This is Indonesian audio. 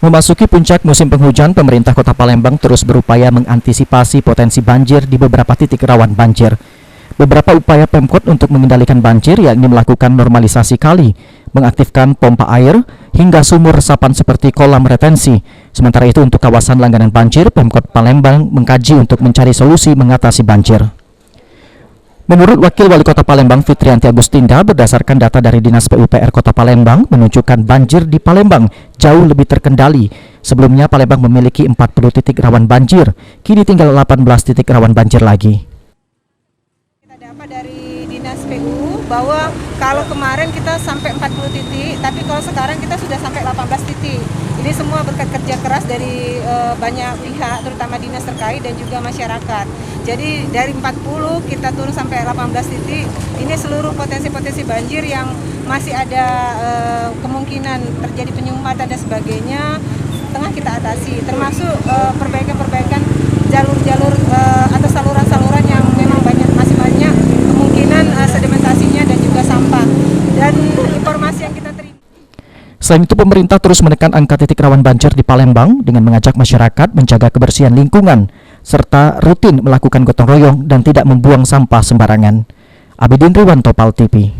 Memasuki puncak musim penghujan, pemerintah Kota Palembang terus berupaya mengantisipasi potensi banjir di beberapa titik rawan banjir. Beberapa upaya Pemkot untuk mengendalikan banjir yakni melakukan normalisasi kali, mengaktifkan pompa air, hingga sumur resapan seperti kolam retensi. Sementara itu untuk kawasan langganan banjir, Pemkot Palembang mengkaji untuk mencari solusi mengatasi banjir. Menurut Wakil Wali Kota Palembang Fitrianti Agustinda, berdasarkan data dari Dinas PUPR Kota Palembang menunjukkan banjir di Palembang jauh lebih terkendali. Sebelumnya Palembang memiliki 40 titik rawan banjir, kini tinggal 18 titik rawan banjir lagi. Kita dapat dari Dinas PU bahwa kalau kemarin kita sampai 40 titik, tapi kalau sekarang kita sudah sampai 18 titik. Ini semua berkat kerja keras dari banyak pihak, terutama dinas terkait dan juga masyarakat. Jadi dari 40 kita turun sampai 18 titik. Ini seluruh potensi-potensi banjir yang masih ada kemungkinan terjadi penyumbatan dan sebagainya tengah kita atasi. Termasuk perbaikan-perbaikan jalur-jalur atau saluran-saluran yang memang masih banyak kemungkinan sedimentasinya dan juga sampah. Dan informasi yang kita terima. Selain itu, pemerintah terus menekan angka titik rawan banjir di Palembang dengan mengajak masyarakat menjaga kebersihan lingkungan, serta rutin melakukan gotong royong dan tidak membuang sampah sembarangan. Abidin Riwanto, PAL TV.